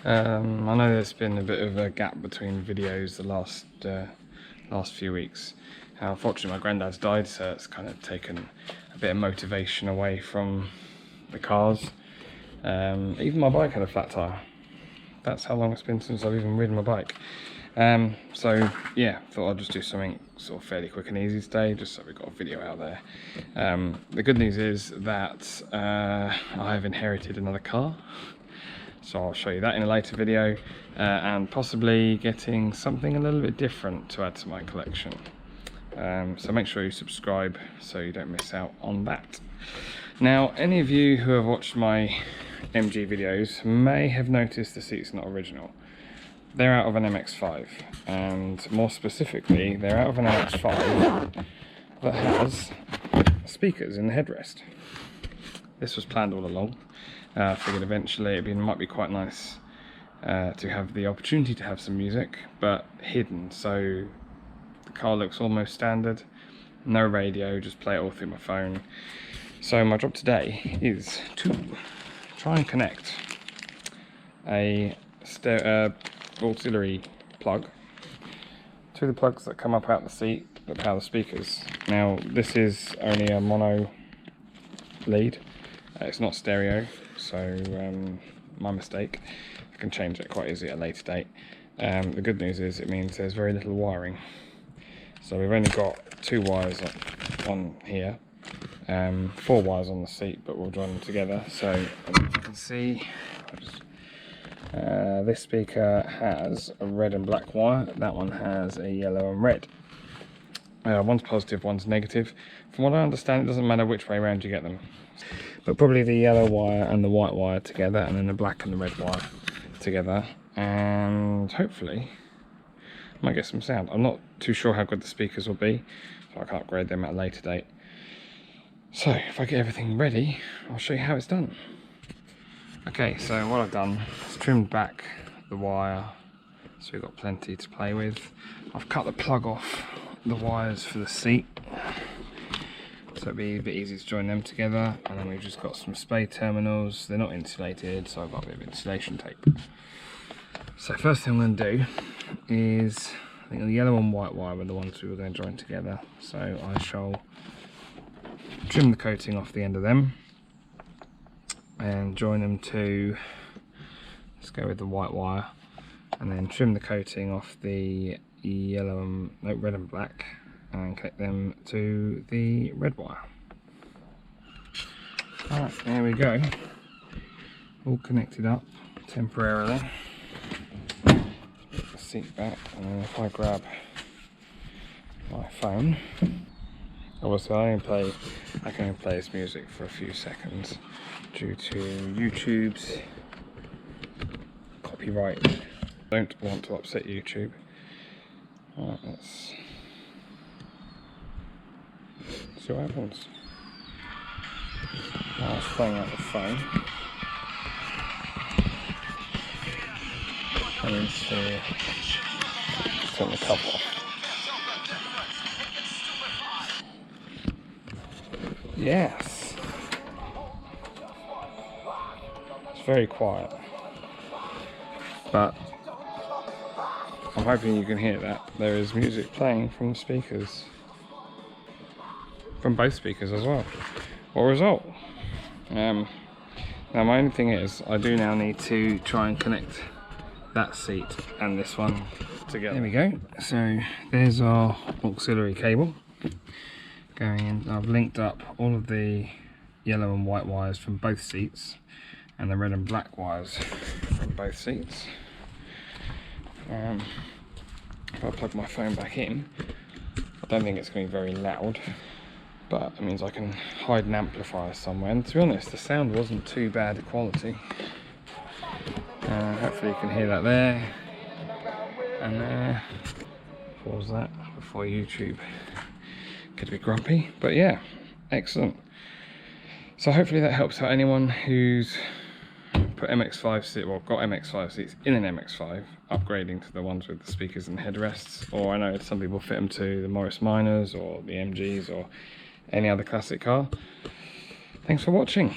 I know there's been a bit of a gap between videos the last few weeks. Unfortunately my granddad's died, so it's kind of taken a bit of motivation away from the cars. Even my bike had a flat tyre. That's how long it's been since I've even ridden my bike. So yeah, thought I'd just do something sort of fairly quick and easy today, just so we've got a video out there. The good news is that I've inherited another car, so I'll show you that in a later video, and possibly getting something a little bit different to add to my collection. So make sure you subscribe so you don't miss out on that. Now, any of you who have watched my MG videos may have noticed the seat's not original. They're out of an MX5, and more specifically, they're out of an MX5 that has speakers in the headrest. This was planned all along. I figured eventually it might be quite nice to have the opportunity to have some music, but hidden, so the car looks almost standard. No radio, just play it all through my phone. So my job today is to try and connect a auxiliary plug to the plugs that come up out the seat that power the speakers. Now this is only a mono lead, it's not stereo, so my mistake. I can change it quite easily at a later date. The good news is it means there's very little wiring, so we've only got 2 wires on here, 4 wires on the seat, but we'll join them together. So as you can see, this speaker has a red and black wire, that one has a yellow and red. One's positive, one's negative. From what I understand, it doesn't matter which way around you get them, but probably the yellow wire and the white wire together, and then the black and the red wire together, and hopefully I might get some sound. I'm not too sure how good the speakers will be, so I can upgrade them at a later date. So if I get everything ready, I'll show you how it's done. Okay, so what I've done is trimmed back the wire, so we've got plenty to play with. I've cut the plug off the wires for the seat, so it'll be a bit easy to join them together. And then we've just got some spade terminals. They're not insulated, so I've got a bit of insulation tape. So first thing I'm going to do is, I think the yellow and white wire were the ones we were going to join together, so I shall trim the coating off the end of them and join them to, let's go with the white wire, and then trim the coating off the yellow and red and black, and connect them to the red wire. Alright, there we go, all connected up temporarily. Put the seat back, and then if I grab my phone, obviously I can only play this music for a few seconds due to YouTube's copyright. Don't want to upset YouTube. Alright, let's see what happens. Now it's playing out the phone. I need to turn the cover off. Yes, it's very quiet, but I'm hoping you can hear that. There is music playing from the speakers, from both speakers as well. What a result. Now my only thing is, I do now need to try and connect that seat and this one together. There we go, so there's our auxiliary cable going in. I've linked up all of the yellow and white wires from both seats and the red and black wires from both seats. If I plug my phone back in, I don't think it's going to be very loud, but it means I can hide an amplifier somewhere, and to be honest the sound wasn't too bad quality. Hopefully you can hear that there and there. Pause that before YouTube could be grumpy, but yeah, excellent. So hopefully that helps out anyone who's put MX5 seat, well, got MX5 seats in an MX5, upgrading to the ones with the speakers and headrests. Or I know some people fit them to the Morris Minors or the MGs or any other classic car. Thanks for watching.